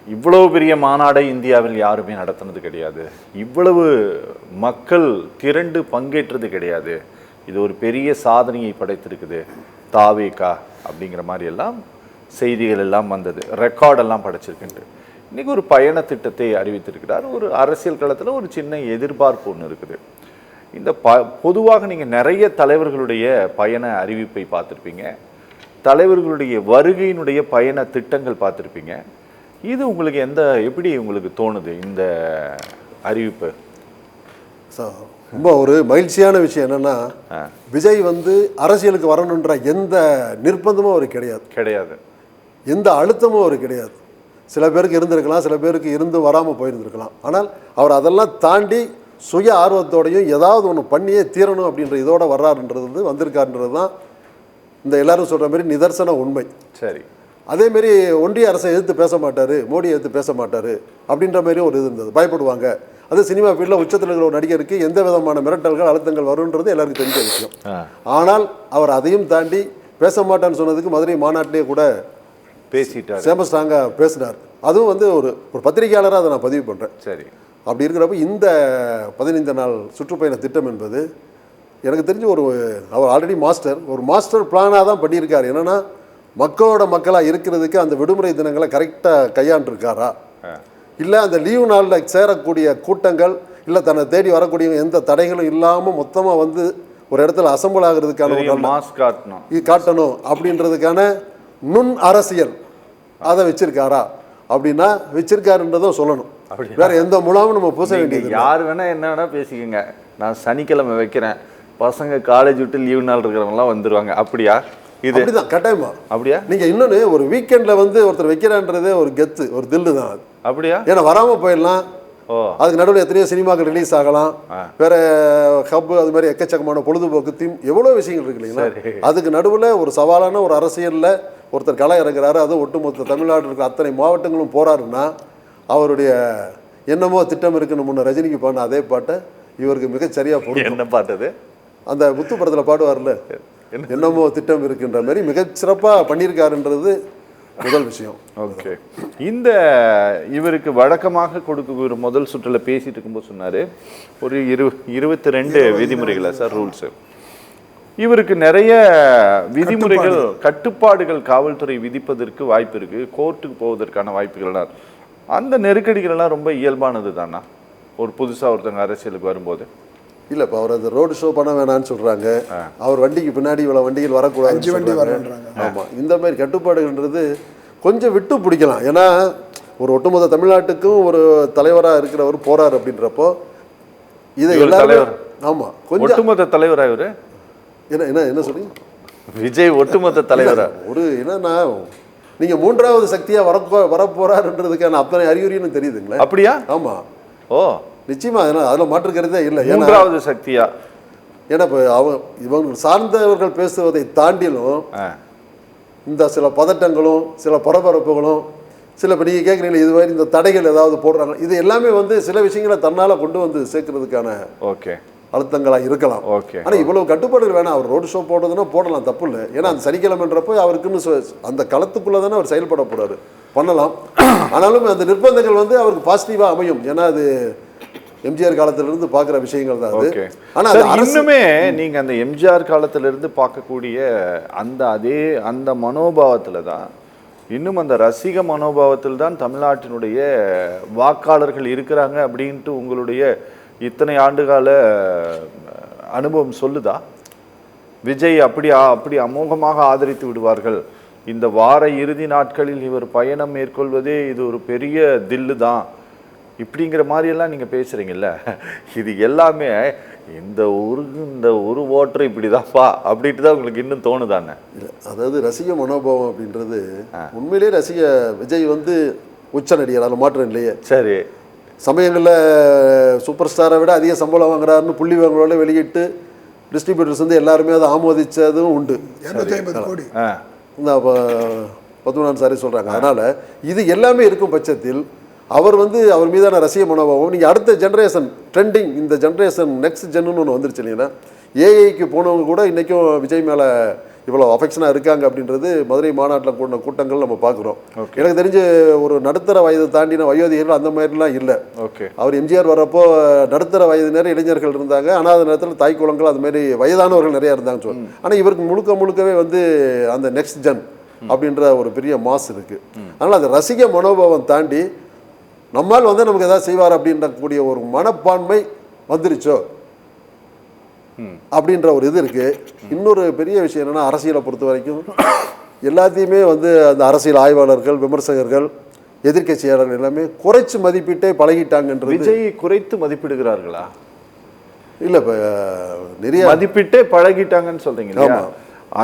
இவ்வளவு பெரிய மாநாடை இந்தியாவில் யாருமே நடத்தினது கிடையாது. இவ்வளவு மக்கள் திரண்டு பங்கேற்றது கிடையாது. இது ஒரு பெரிய சாதனையை படைத்திருக்குது தாவேகா அப்படிங்கிற மாதிரி எல்லாம் செய்திகள் எல்லாம் வந்தது, ரெக்கார்டெல்லாம் படைச்சிருக்குன்ட்டு. இன்றைக்கி ஒரு பயண திட்டத்தை அறிவித்திருக்கிறார். ஒரு அரசியல் களத்தில் ஒரு சின்ன எதிர்பார்ப்பு ஒன்று இருக்குது. இந்த பொதுவாக நீங்கள் நிறைய தலைவர்களுடைய பயண அறிவிப்பை பார்த்துருப்பீங்க, தலைவர்களுடைய வருகையினுடைய பயண திட்டங்கள் பார்த்துருப்பீங்க. இது உங்களுக்கு எப்படி உங்களுக்கு தோணுது இந்த அறிவிப்பு? ரொம்ப ஒரு மகிழ்ச்சியான விஷயம் என்னன்னா, விஜய் அரசியலுக்கு வரணுன்ற எந்த நிர்பந்தமும் அவருக்கு கிடையாது, எந்த அழுத்தமும் அவருக்கு கிடையாது. சில பேருக்கு இருந்திருக்கலாம், சில பேருக்கு இருந்து வராமல் போயிருந்திருக்கலாம். ஆனால் அவர் அதெல்லாம் தாண்டி சுய ஆர்வத்தோடையும் ஏதாவது ஒன்று பண்ணியே தீரணும் அப்படின்ற இதோட வர்றாருன்றது வந்திருக்காருன்றது தான் இந்த எல்லாரும் சொல்கிற மாதிரி நிதர்சன உண்மை. சரி, அதேமாரி ஒன்றிய அரசை எதிர்த்து பேச மாட்டார், மோடியை எதிர்த்து பேச மாட்டார் அப்படின்ற மாதிரி ஒரு இது இருந்தது. பயப்படுவாங்க. அது சினிமா ஃபீல்டில் உச்சத்தில் இருக்கிற ஒரு நடிகருக்கு எந்த விதமான மிரட்டல்கள் அழுத்தங்கள் வருன்றது எல்லாருக்கும் தெரிஞ்ச விஷயம். ஆனால் அவர் அதையும் தாண்டி பேச மாட்டான்னு சொன்னதுக்கு மதுரை மாநாட்டிலே கூட பேசிட்டார், சேம ஸ்ட்ராங்காக பேசினார். அதுவும் ஒரு பத்திரிகையாளராக அதை நான் பதிவு பண்ணுறேன். சரி, அப்படி இருக்கிறப்ப இந்த 15 நாள் சுற்றுப்பயண திட்டம் என்பது எனக்கு தெரிஞ்சு அவர் ஆல்ரெடி மாஸ்டர் பிளானாக தான் பண்ணியிருக்காரு. என்னென்னா மக்களோட மக்களாக இருக்கிறதுக்கு அந்த விடுமுறை தினங்களை கரெக்டாக கையாண்டிருக்காரா, இல்லை அந்த லீவு நாளில் சேரக்கூடிய கூட்டங்கள், இல்லை தன்னை தேடி வரக்கூடிய எந்த தடைகளும் இல்லாமல் மொத்தமாக ஒரு இடத்துல அசம்பிள் ஆகிறதுக்கான காட்டணும் அப்படின்றதுக்கான நுண் அரசியல் அதை வச்சிருக்காரா அப்படின்னா வச்சிருக்காருன்றதும் சொல்லணும். வேற எந்த மூலமும் நம்ம பூச வேண்டியது. யார் வேணா என்ன வேணா பேசிக்கோங்க, நான் சனிக்கிழமை வைக்கிறேன், பசங்க காலேஜ் விட்டு லீவு நாள் இருக்கிறவங்கலாம் வந்துருவாங்க. அப்படியா? இது அப்படிதான் கட்டாயமா. அப்படியா? நீங்க இன்னொன்னு ஒரு வீக்கெண்ட்ல ஒருத்தர் வைக்கிறான்றதே ஒரு கெத்து, ஒரு தில்லு தான் அது. அப்படியா? ஏன்னா வராம போயிடலாம். அதுக்கு நடுவில் எத்தனையோ சினிமாக்கள் ரிலீஸ் ஆகலாம், வேற ஹப், அது மாதிரி எக்கச்சக்கமான பொழுதுபோக்கு தீம் எவ்வளோ விஷயங்கள் இருக்கு இல்லைங்களா? அதுக்கு நடுவில் ஒரு சவாலான ஒரு அரசியலில் ஒருத்தர் களை இறங்குறாரு. அதுவும் ஒட்டுமொத்த தமிழ்நாட்டில் இருக்கிற அத்தனை மாவட்டங்களும் போறாருன்னா அவருடைய என்னமோ திட்டம் இருக்குன்னு முன்ன ரஜினிக்கு பாடின அதே பாட்டை இவருக்கு மிகச்சரியா போடும். என்ன பாட்டது? அந்த முத்து படத்தில் பாடுவார்ல, என்னமோ திட்டம் இருக்குன்ற மாதிரி மிகச்சிறப்பாக பண்ணியிருக்காருன்றது முதல் விஷயம். ஓகே, இந்த இவருக்கு வழக்கமாக கொடுக்க முதல் சுற்றில் பேசிட்டு இருக்கும்போது சொன்னார் ஒரு 22 விதிமுறைகளா சார், ரூல்ஸு. இவருக்கு நிறைய விதிமுறைகள், கட்டுப்பாடுகள் காவல்துறை விதிப்பதற்கு வாய்ப்பு இருக்கு, கோர்ட்டுக்கு போவதற்கான வாய்ப்புகள்லாம். அந்த நெருக்கடிகள்லாம் ரொம்ப இயல்பானது தானா ஒரு புதுசாக ஒருத்தவங்க அரசியலுக்கு வரும்போது? இல்லை, இப்போ அவர் அந்த ரோடு ஷோ பண்ண வேணான்னு சொல்கிறாங்க, அவர் வண்டிக்கு பின்னாடி இவ்வளோ வண்டிகள் வரக்கூடாது. ஆமாம், இந்த மாதிரி கட்டுப்பாடுகள்ன்றது கொஞ்சம் விட்டு பிடிக்கலாம். ஏன்னா ஒரு ஒட்டுமொத்த தமிழ்நாட்டுக்கும் ஒரு தலைவராக இருக்கிறவர் போறார் அப்படின்றப்போ இதை எல்லாரும் ஆமாம் கொஞ்சம் ஒட்டுமொத்த தலைவராக இவர் என்ன என்ன என்ன சொல்லி விஜய் ஒட்டுமொத்த தலைவரா ஒரு என்னன்னா நீங்க மூன்றாவது சக்தியா வரப்போறாருன்றதுக்கான அத்தனை அறிகுறின்னு தெரியுதுங்களா? அப்படியா? ஆமா. ஓ நிச்சயமா, அதில் மாற்றுக்கிறதே இல்லை. மூன்றாவது சக்தியா? ஏன்னா இப்போ இவங்க சார்ந்தவர்கள் பேசுவதை தாண்டிலும் இந்த சில பதட்டங்களும் சில பரபரப்புகளும் சில இப்போ நீங்கள் கேட்குறீங்களா இது மாதிரி இந்த தடைகள் ஏதாவது போடுறாங்க, இது எல்லாமே சில விஷயங்களை தன்னால் கொண்டு சேர்க்கறதுக்கான ஓகே அழுத்தங்களாக இருக்கலாம். ஓகே, ஆனால் இவ்வளவு கட்டுப்பாடுகள் வேணாம். அவர் ரோடு ஷோ போடுறதுன்னா போடலாம், தப்பு இல்லை. ஏன்னா அந்த சனிக்கிழமைன்றப்போ அவருக்குன்னு அந்த களத்துக்குள்ளே தானே அவர் செயல்பட போறாரு, பண்ணலாம். ஆனாலும் அந்த நிர்பந்தங்கள் அவருக்கு பாசிட்டிவாக அமையும். ஏன்னா அது எம்ஜிஆர் காலத்திலிருந்து பார்க்குற விஷயங்கள் தான் அது. ஆனால் இன்னுமே நீங்கள் அந்த எம்ஜிஆர் காலத்திலிருந்து பார்க்கக்கூடிய அந்த மனோபாவத்தில் தான், இன்னும் அந்த ரசிக மனோபாவத்தில் தான் தமிழ்நாட்டினுடைய வாக்காளர்கள் இருக்கிறாங்க அப்படின்ட்டு உங்களுடைய இத்தனை ஆண்டுகால அனுபவம் சொல்லுதா? விஜய் அப்படி அமோகமாக ஆதரித்து விடுவார்கள், இந்த வார இறுதி நாட்களில் இவர் பயணம் மேற்கொள்வதே இது ஒரு பெரிய தில்லு தான், இப்படிங்கிற மாதிரியெல்லாம் நீங்கள் பேசுகிறீங்கல்ல, இது எல்லாமே இந்த ஒரு ஓட்டர் இப்படிதான்ப்பா அப்படின்ட்டு தான் உங்களுக்கு இன்னும் தோணுதானே? இல்லை, அதாவது ரசிக மனோபாவம் அப்படின்றது உண்மையிலே விஜய் உச்ச நடிகர், அதில் மாற்றம் இல்லையே. சரி, சமயங்களில் சூப்பர் ஸ்டாரை விட அதிக சம்பளம் வாங்குறாருன்னு புள்ளி விவரங்களோட வெளியிட்டு டிஸ்ட்ரிபியூட்டர்ஸ் எல்லாருமே அதை ஆமோதிச்சதும் உண்டு. 250 கோடி இந்த பத்மநாபன் சாரே சொல்கிறாங்க. அதனால் இது எல்லாமே இருக்கும் பட்சத்தில் அவர் அவர் மீதான ரசிக மனோபாவம், நீங்கள் அடுத்த ஜென்ரேஷன் ட்ரெண்டிங், இந்த ஜென்ரேஷன் நெக்ஸ்ட் ஜென்னு ஒன்று வந்துருச்சு இல்லைன்னா, ஏஐக்கு போனவங்க கூட இன்றைக்கும் விஜய் மேலே இவ்வளோ அஃபெக்ஷனாக இருக்காங்க அப்படின்றது மதுரை மாநாட்டில் கூடின கூட்டங்கள் நம்ம பார்க்குறோம். எனக்கு தெரிஞ்சு ஒரு நடுத்தர வயது தாண்டின வயோதிகர்கள் அந்த மாதிரிலாம் இல்லை. ஓகே, அவர் எம்ஜிஆர் வர்றப்போ நடுத்தர வயதினர் இளைஞர்கள் இருந்தாங்க. ஆனால் அந்த நேரத்தில் தாய் குளங்கள் அது மாதிரி வயதானவர்கள் நிறையா இருந்தாங்க சொல்லி. ஆனால் இவருக்கு முழுக்கவே வந்து அந்த நெக்ஸ்ட் ஜென் அப்படின்ற ஒரு பெரிய மாஸ் இருக்குது. அதனால் அது ரசிக மனோபாவம் தாண்டி நம்மால் வந்து நமக்கு எதாவது செய்வார் அப்படின்ற கூடிய ஒரு மனப்பான்மை வந்துருச்சோ அப்படின்ற ஒரு இது இருக்குது. இன்னொரு பெரிய விஷயம் என்னென்னா, அரசியலை பொறுத்த வரைக்கும் எல்லாத்தையுமே வந்து அந்த அரசியல் ஆய்வாளர்கள், விமர்சகர்கள், எதிர்க்கட்சியாளர்கள் எல்லாமே குறைச்சு மதிப்பிட்டே பழகிட்டாங்கன்றது. விஜய் குறைத்து மதிப்பிடுகிறார்களா? இல்லை, இப்போ நிறைய மதிப்பிட்டே பழகிட்டாங்கன்னு சொல்றீங்க இல்லையா?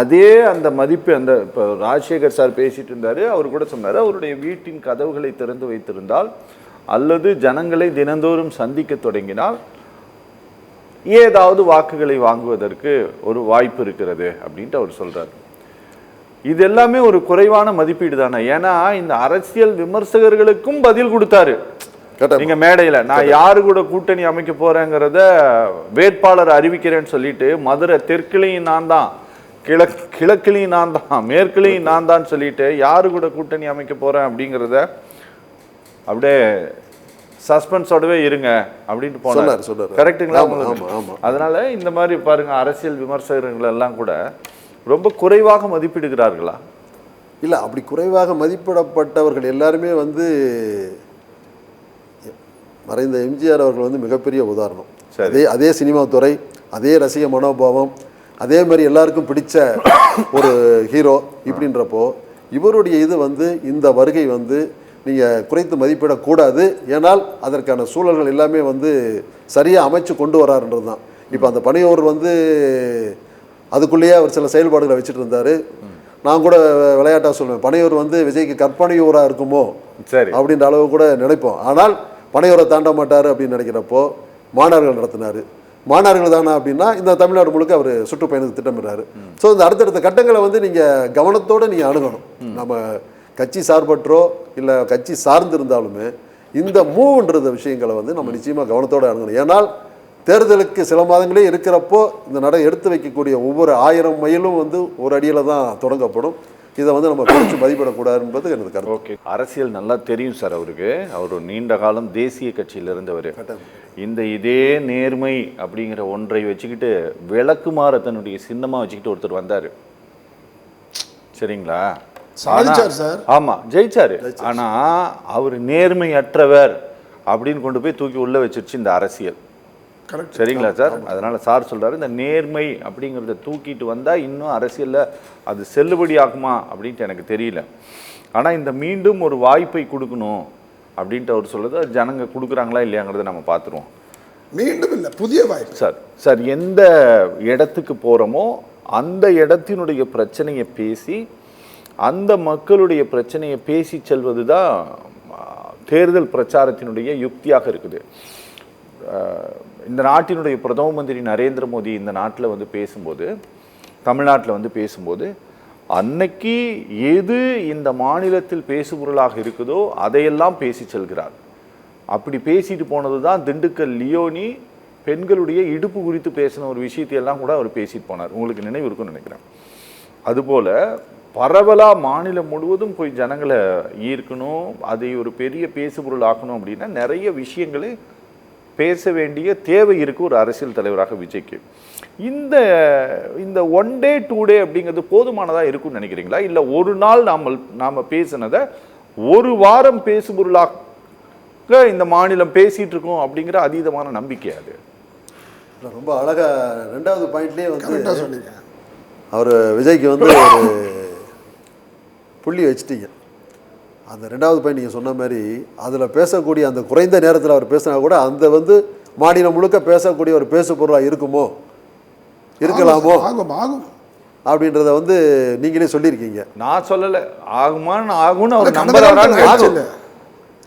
அதே அந்த மதிப்பு, அந்த இப்போ ராஜசேகர் சார் பேசிட்டு இருந்தாரு, அவர் கூட சொன்னார், அவருடைய வீட்டின் கதவுகளை திறந்து வைத்திருந்தால் அல்லது ஜனங்களை தினந்தோறும் சந்திக்க தொடங்கினால் ஏதாவது வாக்குகளை வாங்குவதற்கு ஒரு வாய்ப்பு இருக்கிறது அப்படின்ட்டு அவர் சொல்றாரு. இது எல்லாமே ஒரு குறைவான மதிப்பீடு தானே? ஏன்னா இந்த அரசியல் விமர்சகர்களுக்கும் பதில் கொடுத்தாரு. நீங்க மேடையில நான் யாரு கூட கூட்டணி அமைக்க போறேங்கிறத வேட்பாளர் அறிவிக்கிறேன்னு சொல்லிட்டு, மதுரை தெற்குலையும் நான் தான், கிழக்குலையும் நான் தான், மேற்குலையும் நான் தான் சொல்லிட்டு யாரு கூட கூட்டணி அமைக்க போறேன் அப்படிங்கிறத அப்படியே சஸ்பென்ஸோடவே இருங்க அப்படின்ட்டு போனார். கரெக்டுங்களா? அதனால இந்த மாதிரி பாருங்க, அரசியல் விமர்சகர்கள் எல்லாம் கூட ரொம்ப குறைவாக மதிப்பிடுகிறார்களா? இல்லை, அப்படி குறைவாக மதிப்பிடப்பட்டவர்கள் எல்லாருமே வந்து மறைந்த எம்ஜிஆர் அவர்கள் வந்து மிகப்பெரிய உதாரணம். அதே சினிமா துறை, அதே ரசிக மனோபாவம், அதே மாதிரி எல்லாருக்கும் பிடிச்ச ஒரு ஹீரோ இப்படின்றப்போ இவருடைய இது வந்து இந்த வருகை வந்து நீங்கள் குறைத்து மதிப்பிடக்கூடாது. ஏனால் அதற்கான சூழல்கள் எல்லாமே வந்து சரியாக அமைச்சு கொண்டு வராருன்றது தான். இப்போ அந்த பணியோர் வந்து அதுக்குள்ளேயே அவர் சில செயல்பாடுகளை வச்சுட்டு இருந்தார். நான் கூட விளையாட்டாக சொல்லுவேன், பனையூர் வந்து விஜய்க்கு கற்பனையூராக இருக்குமோ சரி அப்படின்ற அளவு கூட நினைப்போம். ஆனால் பனையூரை தாண்ட மாட்டார் அப்படின்னு நினைக்கிறப்போ மாணவர்கள் நடத்தினார். மாணவர்கள் தானே அப்படின்னா இந்த தமிழ்நாடு முழுக்க அவர் சுற்றுப்பயணத்துக்கு திட்டமிடுறாரு. ஸோ இந்த அடுத்தடுத்த கட்டங்களை வந்து நீங்கள் கவனத்தோடு நீங்கள் அணுகணும். நம்ம கட்சி சார்பற்றோ இல்லை கட்சி சார்ந்து இருந்தாலுமே இந்த மூவ்ன்ற விஷயங்களை வந்து நம்ம நிச்சயமாக கவனத்தோடு அணுகணும். ஏன்னால் தேர்தலுக்கு சில மாதங்களே இருக்கிறப்போ இந்த நடை எடுத்து வைக்கக்கூடிய ஒவ்வொரு 1000 மைலும் வந்து ஒரு அடியில் தான் தொடங்கப்படும். இதை வந்து நம்ம குறைச்சு மதிப்பிடக்கூடாது என்பது எனது கருத்து. ஓகே, அரசியல் நல்லா தெரியும் சார் அவருக்கு. அவர் நீண்ட காலம் தேசிய கட்சியில் இருந்தவர். இதே நேர்மை அப்படிங்கிற ஒன்றை வச்சுக்கிட்டு விளக்குமாற தன்னுடைய சின்னமாக வச்சுக்கிட்டு ஒருத்தர் வந்தார். சரிங்களா? ஆமா, ஜெயிச்சாரு. ஆனா அவர் நேர்மையற்றவர் அப்படின்னு கொண்டு போய் தூக்கி உள்ள வச்சிருச்சு இந்த அரசியல். சரிங்களா சார்? அதனால சார் சொல்றாரு, இந்த நேர்மை அப்படிங்கிறத தூக்கிட்டு வந்தா இன்னும் அரசியல்ல அது செல்லுபடி ஆகுமா அப்படின்ட்டு எனக்கு தெரியல. ஆனா இந்த மீண்டும் ஒரு வாய்ப்பை கொடுக்கணும் அப்படின்ட்டு அவர் சொல்றது, ஜனங்க கொடுக்குறாங்களா இல்லையாங்கிறத நம்ம பார்த்துருவோம். மீண்டும் இல்லை, புதிய வாய்ப்பு. சார் எந்த இடத்துக்கு போறோமோ அந்த இடத்தினுடைய பிரச்சனையை பேசி, அந்த மக்களுடைய பிரச்சனையை பேசி செல்வது தான் தேர்தல் பிரச்சாரத்தினுடைய யுக்தியாக இருக்குது. இந்த நாட்டினுடைய பிரதம மந்திரி நரேந்திர மோடி இந்த நாட்டில் வந்து பேசும்போது, தமிழ்நாட்டில் வந்து பேசும்போது, அன்னைக்கு எது இந்த மாநிலத்தில் பேசுபொருளாக இருக்குதோ அதையெல்லாம் பேசி செல்கிறார். அப்படி பேசிட்டு போனது தான் திண்டுக்கல் லியோனி பெண்களுடைய இடுப்பு குறித்து பேசின ஒரு விஷயத்தையெல்லாம் கூட அவர் பேசிட்டு போனார். உங்களுக்கு நினைவு இருக்குன்னு நினைக்கிறேன். அதுபோல் பரவலாக மாநிலம் முழுவதும் போய் ஜனங்களை ஈர்க்கணும், அதை ஒரு பெரிய பேசுபொருள் ஆக்கணும் அப்படின்னா நிறைய விஷயங்களை பேச வேண்டிய தேவை இருக்குது ஒரு அரசியல் தலைவராக விஜய்க்கு. இந்த 1 day 2 day அப்படிங்கிறது போதுமானதாக இருக்குன்னு நினைக்கிறீங்களா? இல்லை ஒரு நாள் நாம் பேசினதை ஒரு வாரம் பேசுபொருளாக இந்த மாநிலம் பேசிகிட்டு இருக்கோம் அப்படிங்கிற அதீதமான நம்பிக்கை அது. ரொம்ப அழகாக 2வது பாயிண்ட்லேயே வந்து சொன்னீங்க. அவர் விஜய்க்கு வந்து ஒரு புள்ளி வச்சுட்டீங்க. அந்த 2வது பாயிண்ட் நீங்கள் சொன்ன மாதிரி அதில் பேசக்கூடிய அந்த குறைந்த நேரத்தில் அவர் பேசினா கூட அந்த வந்து மாநிலம் முழுக்க பேசக்கூடிய ஒரு பேசு பொருளாக இருக்குமோ, இருக்கலாமோ அப்படின்றத வந்து நீங்களே சொல்லியிருக்கீங்க. நான் சொல்லலை, ஆகுமான்னு ஆகும்னு அவர் நம்புறாரு.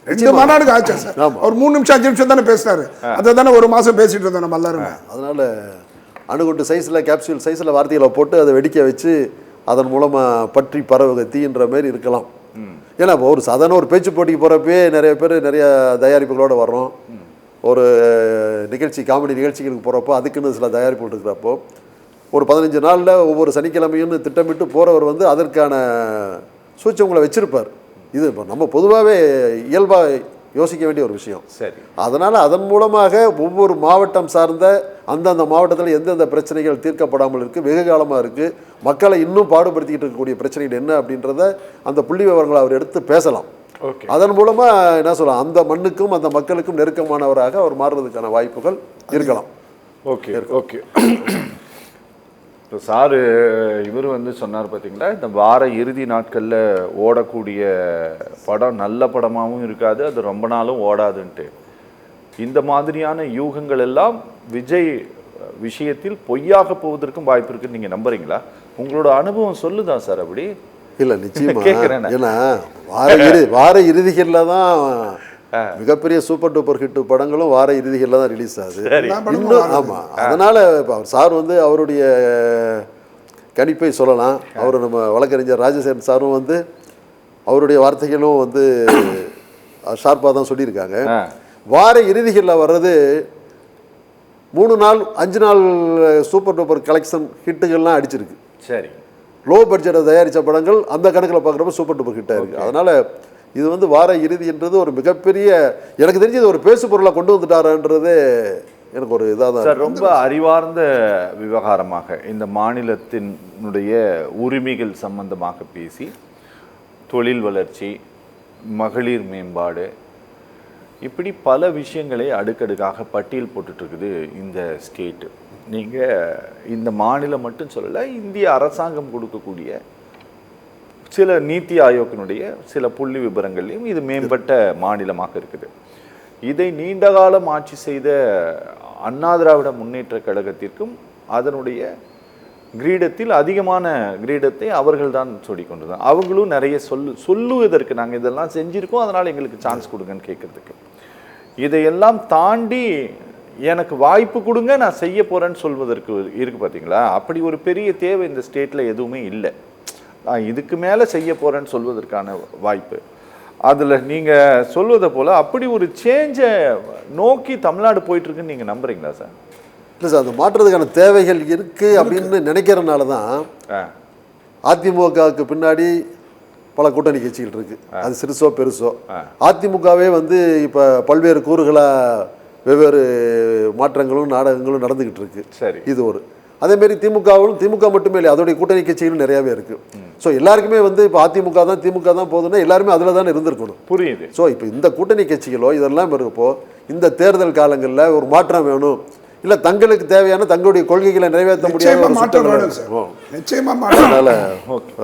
2 மாநாடுக்கு ஆச்சு சார். அவர் 3 நிமிஷம் 5 நிமிஷம் தானே பேசினாரு. அதை தானே ஒரு மாதம் பேசிட்டு இருந்தோம் நம்ம எல்லாருமே. அதனால் அணுகுண்டு சைஸில் கேப்சூல் சைஸில் வார்த்தைகளை போட்டு அதை வெடிக்க வச்சு அதன் மூலமாக பற்றி பரவுக தீன்ற மாதிரி இருக்கலாம். ஏன்னா இப்போ ஒரு சாதாரண ஒரு பேச்சு போட்டிக்கு போகிறப்பே நிறைய பேர் நிறைய தயாரிப்புகளோடு வர்றோம். ஒரு நிகழ்ச்சி, காமெடி நிகழ்ச்சிகளுக்கு போகிறப்போ அதுக்குன்னு சில தயாரிப்புகள் இருக்கிறப்போ ஒரு 15 நாளில் ஒவ்வொரு சனிக்கிழமையும் திட்டமிட்டு போகிறவர் வந்து அதற்கான சூட்சங்களை வச்சிருப்பார். இது இப்போ நம்ம பொதுவாகவே இயல்பாக யோசிக்க வேண்டிய ஒரு விஷயம். சரி. அதனால் அதன் மூலமாக ஒவ்வொரு மாவட்டம் சார்ந்த அந்தந்த மாவட்டத்தில் எந்தெந்த பிரச்சனைகள் தீர்க்கப்படாமல் இருக்குது, வெகு காலமாக இருக்குது, மக்களை இன்னும் பாடுபடுத்திக்கிட்டு இருக்கக்கூடிய பிரச்சனைகள் என்ன அப்படின்றத அந்த புள்ளி விவரங்களை அவர் எடுத்து பேசலாம். ஓகே. அதன் மூலமாக என்ன சொல்லலாம், அந்த மண்ணுக்கும் அந்த மக்களுக்கும் நெருக்கமானவராக அவர் மாறுறதுக்கான வாய்ப்புகள் இருக்கலாம். Okay okay. இப்போ சாரு இவர் வந்து சொன்னார் பார்த்தீங்களா, இந்த வார இறுதி நாட்களில் ஓடக்கூடிய படம் நல்ல படமாகவும் இருக்காது, அது ரொம்ப நாளும் ஓடாதுன்ட்டு. இந்த மாதிரியான யூகங்கள் எல்லாம் விஜய் விஷயத்தில் பொய்யாக போவதற்கும் வாய்ப்பு இருக்குன்னு நீங்கள் நம்புறீங்களா? உங்களோட அனுபவம் சொல்லுதா சார் அப்படி? இல்லை, நிச்சயமா. கேட்குறேன். ஏன்னா வார இறுதிகளில் தான் மிகப்பெரிய சூப்பர் டூப்பர் ஹிட் படங்களும் வார இறுதிகளில் தான் ரிலீஸ் ஆகுது இன்னும். ஆமாம், அதனால் இப்போ அவர் சார் வந்து அவருடைய கணிப்பை சொல்லலாம். அவர் நம்ம வழக்கறிஞர் ராஜசேகரன் சாரும் வந்து அவருடைய வார்த்தைகளும் வந்து ஷார்ப்பாக தான் சொல்லியிருக்காங்க. வார இறுதிகளில் வர்றது 3 நாள் 5 நாள் சூப்பர் டூப்பர் கலெக்ஷன் ஹிட்டுகள்லாம் அடிச்சிருக்கு. சரி. லோ பட்ஜெட்டை தயாரித்த படங்கள் அந்த கணக்கில் பார்க்குறப்ப சூப்பர் டூப்பர் ஹிட்டாக இருக்குது. அதனால் இது வந்து வார இறுதின்றது ஒரு மிகப்பரிய, எனக்கு தெரிஞ்சது ஒரு பேசு பொருளை கொண்டு வந்துட்டாருன்றது எனக்கு ஒரு இதாக தான் சார். ரொம்ப அறிவார்ந்த விவகாரமாக இந்த மாநிலத்தினுடைய உரிமைகள் சம்பந்தமாக பேசி தொழில் வளர்ச்சி, மகளிர் மேம்பாடு, இப்படி பல விஷயங்களை அடுக்கடுக்காக பட்டியல் போட்டுட்ருக்குது இந்த ஸ்டேட்டு. நீங்கள் இந்த மாநிலம் மட்டும் சொல்லலை, இந்திய அரசாங்கம் கொடுக்கக்கூடிய சில நீத்தி ஆயோக்கினுடைய சில புள்ளி விபரங்கள்லையும் இது மேம்பட்ட மாநிலமாக இருக்குது. இதை நீண்ட காலம் ஆட்சி செய்த அண்ணா திராவிட முன்னேற்ற கழகத்திற்கும் அதனுடைய கிரீடத்தில் அதிகமான கிரீடத்தை அவர்கள் தான் சொல்லிக்கொண்டிருந்தாங்க. அவங்களும் நிறைய சொல்லுவதற்கு நாங்கள் இதெல்லாம் செஞ்சுருக்கோம், அதனால் எங்களுக்கு சான்ஸ் கொடுங்கன்னு கேட்குறதுக்கு. இதையெல்லாம் தாண்டி எனக்கு வாய்ப்பு கொடுங்க, நான் செய்ய போகிறேன்னு சொல்வதற்கு இருக்குது பார்த்தீங்களா? அப்படி ஒரு பெரிய தேவை இந்த ஸ்டேட்டில் எதுவுமே இல்லை. நான் இதுக்கு மேலே செய்ய போகிறேன்னு சொல்வதற்கான வாய்ப்பு அதில் நீங்கள் சொல்வதை போல் அப்படி ஒரு சேஞ்சை நோக்கி தமிழ்நாடு போயிட்டுருக்குன்னு நீங்கள் நம்புறீங்களா சார்? இல்லை சார், அந்த மாற்றுறதுக்கான தேவைகள் இருக்குது அப்படின்னு நினைக்கிறதுனால தான் அதிமுகவுக்கு பின்னாடி பல கூட்டணி கட்சிகள் இருக்குது. அது சிறுசோ பெருசோ. அதிமுகவே வந்து இப்போ பல்வேறு கூறுகளாக வெவ்வேறு மாற்றங்களும் நாடகங்களும் நடந்துக்கிட்டு இருக்கு. சரி. இது ஒரு அதேமாரி திமுக மட்டுமே இல்லை, அதோடைய கூட்டணி கட்சிகளும் நிறையாவே இருக்குது. ஸோ எல்லாருக்குமே வந்து இப்போ திமுக தான் போதுன்னா எல்லாருமே அதில் தானே இருந்திருக்கணும். புரியுது. ஸோ இப்போ இந்த கூட்டணி கட்சிகளோ இதெல்லாம் இருப்போ இந்த தேர்தல் காலங்களில் ஒரு மாற்றம் வேணும், இல்லை தங்களுக்கு தேவையான தங்களுடைய கொள்கைகளை நிறைவேற்ற முடியாத நிச்சயமா மாற்றம் வேணும் சார். நிச்சயமா மாற்றம். அதனால